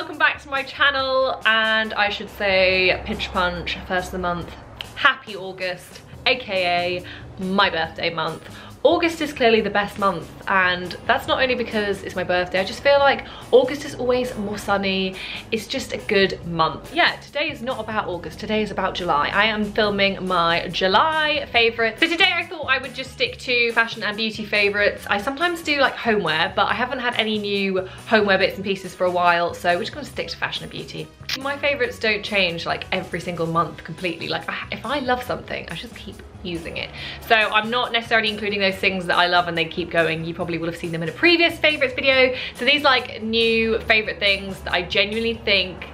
welcome back to my channel, and I should say pinch punch, first of the month. Happy August, aka my birthday month. August is clearly the best month, and that's not only because it's my birthday. I just feel like August is always more sunny. It's just a good month. Yeah, today is not about August, today is about July. I am filming my July favourites. So today I thought I would just stick to fashion and beauty favourites. I sometimes do like homeware, but I haven't had any new homeware bits and pieces for a while, so we're just gonna stick to fashion and beauty. My favourites don't change like every single month completely. Like if I love something, I just keep using it. So I'm not necessarily including those things that I love and they keep going. You probably will have seen them in a previous favourites video. So these like new favourite things that I genuinely think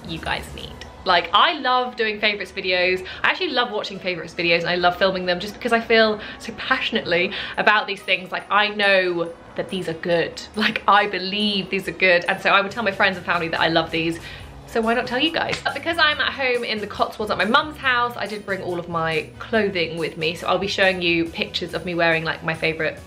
you guys need. Like, I love doing favourites videos. I actually love watching favourites videos, and I love filming them just because I feel so passionately about these things. Like, I know that these are good. Like, I believe these are good. And so I would tell my friends and family that I love these. So why not tell you guys? But because I'm at home in the Cotswolds at my mum's house, I did bring all of my clothing with me. So I'll be showing you pictures of me wearing like my favourite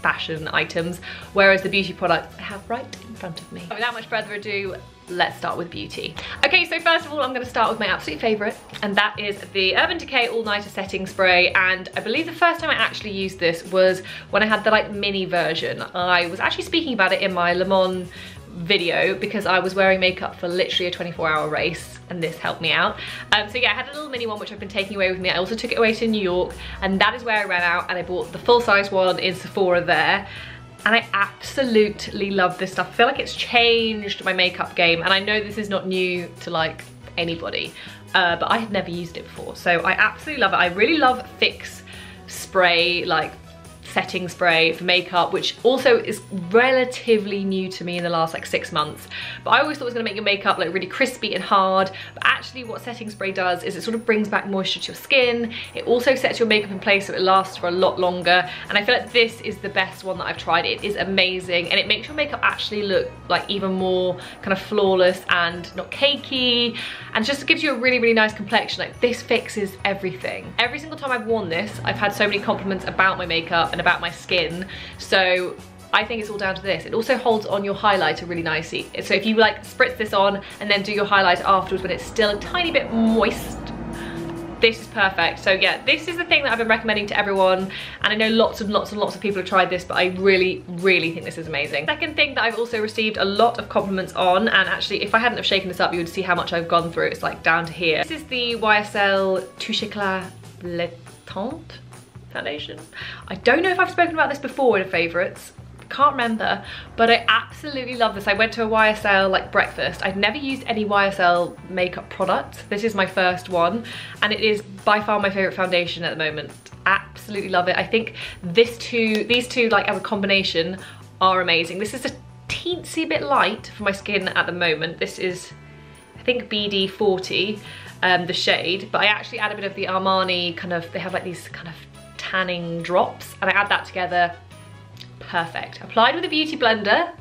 fashion items, whereas the beauty products I have right in front of me. Without much further ado, let's start with beauty. Okay, so first of all, I'm gonna start with my absolute favorite, and that is the Urban Decay All Nighter Setting Spray. And I believe the first time I actually used this was when I had the like mini version. I was actually speaking about it in my Le Mans video because I was wearing makeup for literally a 24-hour race, and this helped me out. So yeah, I had a little mini one which I've been taking away with me. I also took it away to New York, and that is where I ran out, and I bought the full-size one in Sephora there. And I absolutely love this stuff. I feel like it's changed my makeup game, and I know this is not new to like anybody, but I had never used it before. So I absolutely love it. I really love Fix spray, like setting spray for makeup, which also is relatively new to me in the last like 6 months. But I always thought it was gonna make your makeup like really crispy and hard, but actually what setting spray does is it sort of brings back moisture to your skin. It also sets your makeup in place so it lasts for a lot longer, and I feel like this is the best one that I've tried. It is amazing, and it makes your makeup actually look like even more kind of flawless and not cakey, and just gives you a really, really nice complexion. Like, this fixes everything. Every single time I've worn this, I've had so many compliments about my makeup and about my skin, so I think it's all down to this. It also holds on your highlighter really nicely. So if you like spritz this on and then do your highlighter afterwards when it's still a tiny bit moist, this is perfect. So yeah, this is the thing that I've been recommending to everyone, and I know lots and lots and lots of people have tried this, but I really, really think this is amazing. Second thing that I've also received a lot of compliments on, and actually if I hadn't have shaken this up, you would see how much I've gone through. It's like down to here. This is the YSL Touche Éclat Le Tente foundation. I don't know if I've spoken about this before in favourites, can't remember, but I absolutely love this. I went to a YSL like breakfast. I've never used any YSL makeup product. This is my first one, and it is by far my favourite foundation at the moment. Absolutely love it. I think these two like as a combination are amazing. This is a teensy bit light for my skin at the moment. This is, I think, BD 40, the shade, but I actually add a bit of the Armani kind of, they have like these kind of tanning drops, and I add that together. Perfect. Applied with a beauty blender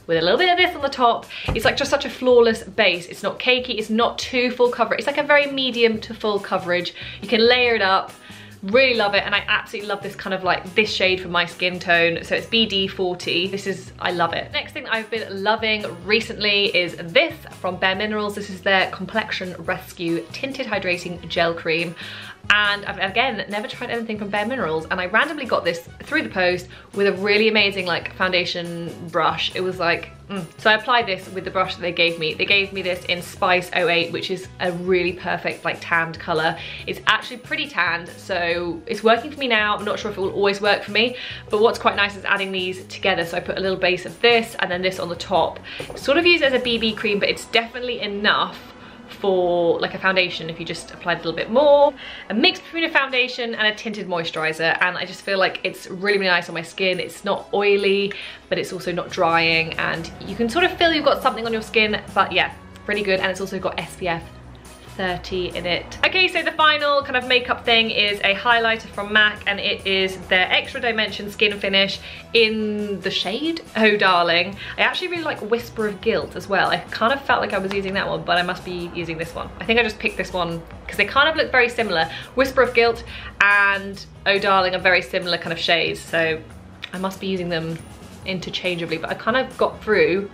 with a little bit of this on the top. It's like just such a flawless base. It's not cakey, it's not too full coverage. It's like a very medium to full coverage. You can layer it up. Really love it, and I absolutely love this kind of like this shade for my skin tone. So it's BD 40. This is, I love it. Next thing I've been loving recently is this from Bare Minerals. This is their Complexion Rescue Tinted Hydrating Gel Cream. And I've, again, never tried anything from Bare Minerals, and I randomly got this through the post with a really amazing like foundation brush. It was like, So I applied this with the brush that they gave me. They gave me this in Spice 08, which is a really perfect like tanned colour. It's actually pretty tanned, so it's working for me now. I'm not sure if it will always work for me, but what's quite nice is adding these together. So I put a little base of this and then this on the top. Sort of use it as a BB cream, but it's definitely enough for like a foundation if you just apply a little bit more. A mix between a foundation and a tinted moisturiser, and I just feel like it's really, really nice on my skin. It's not oily, but it's also not drying, and you can sort of feel you've got something on your skin, but yeah, really good. And it's also got SPF 30 in it. Okay, so the final kind of makeup thing is a highlighter from MAC, and it is their Extra Dimension Skin Finish in the shade Oh Darling. I actually really like Whisper of Guilt as well. I kind of felt like I was using that one, but I must be using this one. I think I just picked this one because they kind of look very similar. Whisper of Guilt and Oh Darling are very similar kind of shades, so I must be using them interchangeably, but I kind of got through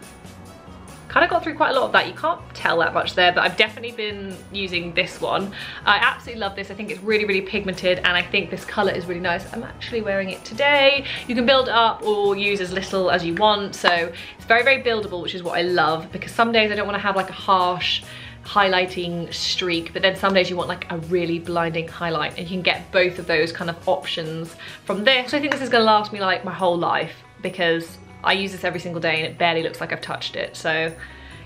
kind of got through quite a lot of that. You can't tell that much there, but I've definitely been using this one. I absolutely love this. I think it's really, really pigmented, and I think this color is really nice. I'm actually wearing it today. You can build up or use as little as you want, so it's very, very buildable, which is what I love, because some days I don't want to have like a harsh highlighting streak, but then some days you want like a really blinding highlight, and you can get both of those kind of options from this. So I think this is going to last me like my whole life, because I use this every single day and it barely looks like I've touched it. So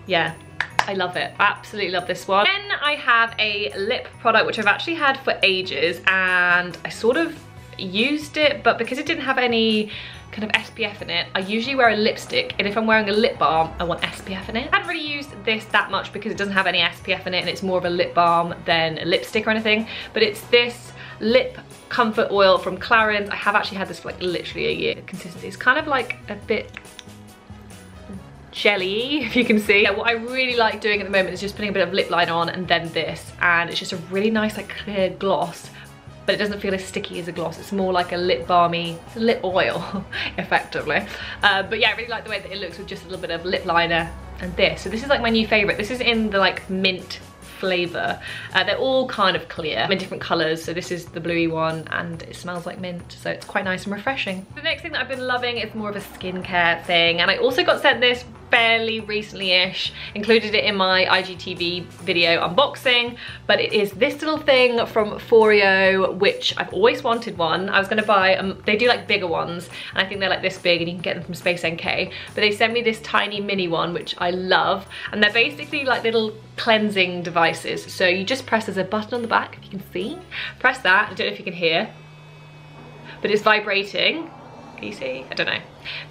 yeah, I love it. I absolutely love this one. Then I have a lip product which I've actually had for ages, and I sort of used it, but because it didn't have any kind of SPF in it, I usually wear a lipstick, and if I'm wearing a lip balm, I want SPF in it. I haven't really used this that much because it doesn't have any SPF in it, and it's more of a lip balm than a lipstick or anything, but it's this lip comfort oil from Clarins. I have actually had this for like literally a year. Consistency is kind of like a bit jelly, if you can see. Yeah, what I really like doing at the moment is just putting a bit of lip liner on and then this, and it's just a really nice like clear gloss, but it doesn't feel as sticky as a gloss. It's more like a lip balmy lip oil, effectively. But yeah, I really like the way that it looks with just a little bit of lip liner and this. So this is like my new favorite. This is in the like mint flavor. They're all kind of clear in different colors, so this is the bluey one and it smells like mint, so it's quite nice and refreshing. The next thing that I've been loving is more of a skincare thing, and I also got sent this fairly recently-ish, included it in my IGTV video unboxing, but it is this little thing from Foreo, which I've always wanted one. I was gonna buy, they do like bigger ones, and I think they're like this big and you can get them from Space NK, but they sent me this tiny mini one, which I love, and they're basically like little cleansing devices. So you just press, there's a button on the back, if you can see, press that. I don't know if you can hear, but it's vibrating. Can you see? I don't know.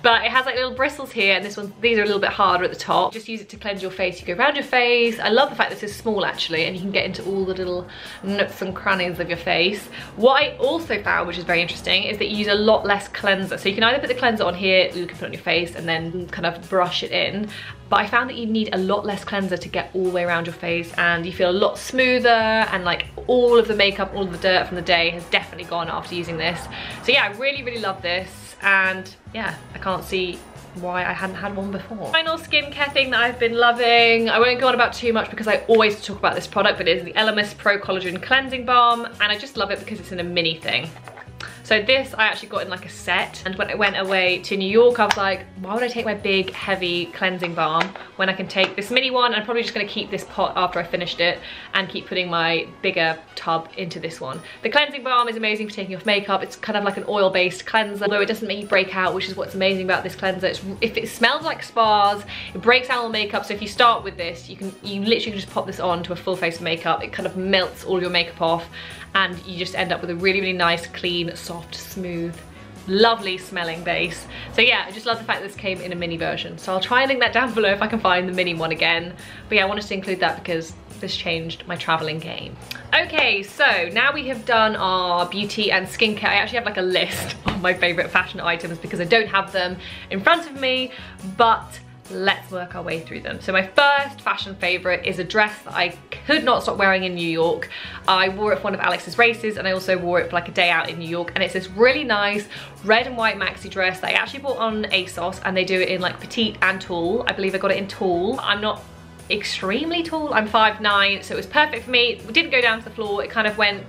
But it has like little bristles here, and these are a little bit harder at the top. Just use it to cleanse your face. You go around your face. I love the fact that this is small actually, and you can get into all the little nooks and crannies of your face. What I also found, which is very interesting, is that you use a lot less cleanser. So you can either put the cleanser on here, you can put it on your face, and then kind of brush it in. But I found that you need a lot less cleanser to get all the way around your face, and you feel a lot smoother, and like all of the makeup, all of the dirt from the day has definitely gone after using this. So yeah, I really, really love this. And yeah, I can't see why I hadn't had one before. Final skincare thing that I've been loving, I won't go on about too much because I always talk about this product, but it is the Elemis Pro Collagen Cleansing Balm, and I just love it because it's in a mini thing. So this I actually got in like a set, and when I went away to New York, I was like, why would I take my big, heavy cleansing balm when I can take this mini one? I'm probably just gonna keep this pot after I finished it and keep putting my bigger tub into this one. The cleansing balm is amazing for taking off makeup. It's kind of like an oil-based cleanser, although it doesn't make you break out, which is what's amazing about this cleanser. If it smells like spas, it breaks out all the makeup. So if you start with this, you literally can just pop this on to a full face of makeup. It kind of melts all your makeup off, and you just end up with a really, really nice, clean, soft, smooth, lovely smelling base. So yeah, I just love the fact that this came in a mini version. So I'll try and link that down below if I can find the mini one again. But yeah, I wanted to include that because this changed my traveling game. Okay, so now we have done our beauty and skincare. I actually have like a list of my favorite fashion items because I don't have them in front of me, but let's work our way through them. So my first fashion favorite is a dress that I could not stop wearing in New York. I wore it for one of Alex's races, and I also wore it for like a day out in New York, and it's this really nice red and white maxi dress that I actually bought on ASOS, and they do it in like petite and tall. I believe I got it in tall. I'm not extremely tall, I'm 5'9", so it was perfect for me. It didn't go down to the floor, it kind of went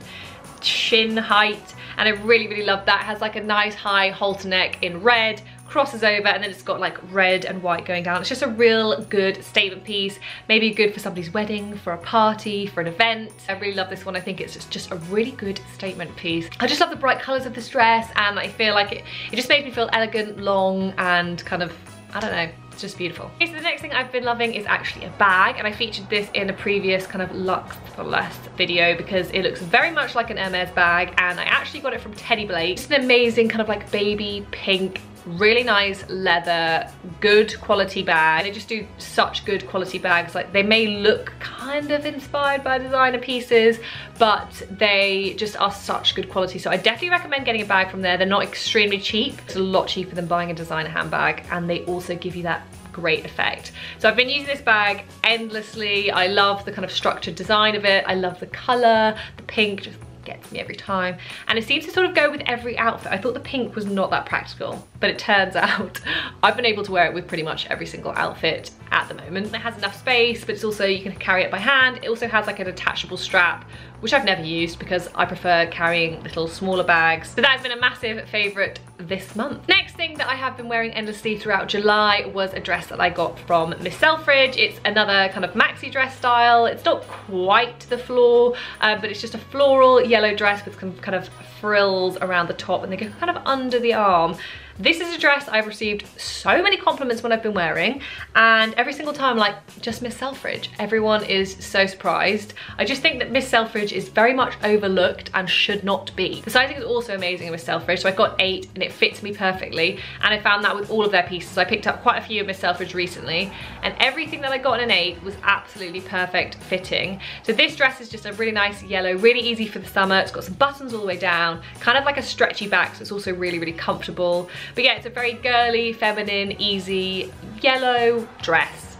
shin height, and I really, really love that. It has like a nice high halter neck in red, crosses over, and then it's got like red and white going down. It's just a real good statement piece, maybe good for somebody's wedding, for a party, for an event. I really love this one. I think it's just a really good statement piece. I just love the bright colors of this dress, and I feel like it just makes me feel elegant, long, and kind of, I don't know, it's just beautiful. Okay, so the next thing I've been loving is actually a bag, and I featured this in a previous kind of Luxe for Less video because it looks very much like an Hermes bag, and I actually got it from Teddy Blake. It's an amazing kind of like baby pink, really nice leather, good quality bag. They just do such good quality bags. Like, they may look kind of inspired by designer pieces, but they just are such good quality. So I definitely recommend getting a bag from there. They're not extremely cheap. It's a lot cheaper than buying a designer handbag, and they also give you that great effect. So I've been using this bag endlessly. I love the kind of structured design of it. I love the color, the pink, just gets me every time. And it seems to sort of go with every outfit. I thought the pink was not that practical, but it turns out I've been able to wear it with pretty much every single outfit at the moment. It has enough space, but it's also, you can carry it by hand. It also has like a detachable strap, which I've never used because I prefer carrying little smaller bags. So that's been a massive favorite this month. Next thing that I have been wearing endlessly throughout July was a dress that I got from Miss Selfridge. It's another kind of maxi dress style. It's not quite the floor, but it's just a floral yellow dress with some kind of frills around the top, and they go kind of under the arm. This is a dress I've received so many compliments when I've been wearing, and every single time I'm like, just Miss Selfridge. Everyone is so surprised. I just think that Miss Selfridge is very much overlooked and should not be. The sizing is also amazing in Miss Selfridge, so I got 8 and it fits me perfectly, and I found that with all of their pieces. I picked up quite a few of Miss Selfridge recently, and everything that I got in an 8 was absolutely perfect fitting. So this dress is just a really nice yellow, really easy for the summer. It's got some buttons all the way down, kind of like a stretchy back, so it's also really, really comfortable. But yeah, it's a very girly, feminine, easy yellow dress.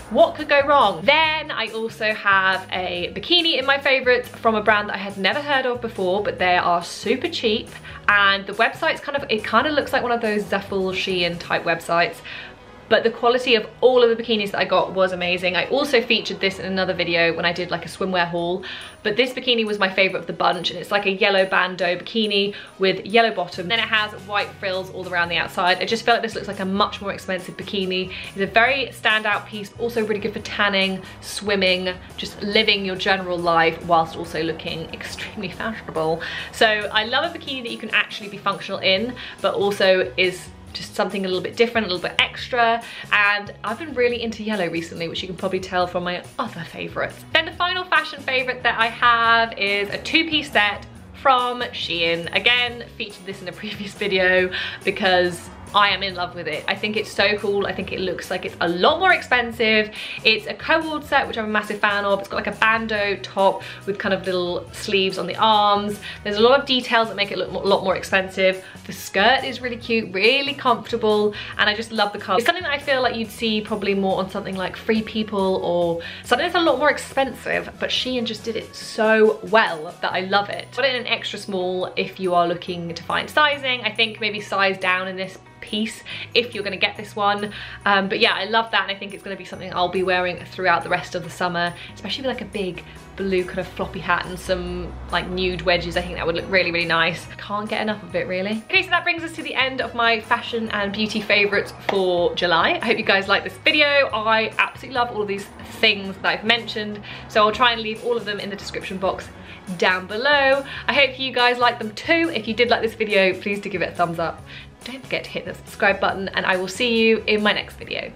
What could go wrong? Then I also have a bikini in my favorites from a brand that I had never heard of before, but they are super cheap, and the website's it kind of looks like one of those Zeffel, Shein type websites. But the quality of all of the bikinis that I got was amazing. I also featured this in another video when I did like a swimwear haul, but this bikini was my favorite of the bunch, and it's like a yellow bandeau bikini with yellow bottom. Then it has white frills all around the outside. I just felt like this looks like a much more expensive bikini. It's a very standout piece, also really good for tanning, swimming, just living your general life whilst also looking extremely fashionable. So I love a bikini that you can actually be functional in, but also is just something a little bit different, a little bit extra. And I've been really into yellow recently, which you can probably tell from my other favorites. Then the final fashion favorite that I have is a 2-piece set from Shein. Again, featured this in a previous video because I am in love with it. I think it's so cool. I think it looks like it's a lot more expensive. It's a co-ord set, which I'm a massive fan of. It's got like a bandeau top with kind of little sleeves on the arms. There's a lot of details that make it look a lot more expensive. The skirt is really cute, really comfortable, and I just love the color. It's something that I feel like you'd see probably more on something like Free People or something that's a lot more expensive, but Shein just did it so well that I love it. Got it in an extra small if you are looking to find sizing. I think maybe size down in this piece if you're going to get this one, but yeah, I love that, and I think it's going to be something I'll be wearing throughout the rest of the summer, especially with like a big blue kind of floppy hat and some like nude wedges. I think that would look really, really nice. Can't get enough of it, really. Okay, so that brings us to the end of my fashion and beauty favorites for July. I hope you guys like this video. I absolutely love all of these things that I've mentioned, so I'll try and leave all of them in the description box down below. I hope you guys like them too. If you did like this video, please do give it a thumbs up. Don't forget to hit the subscribe button, and I will see you in my next video.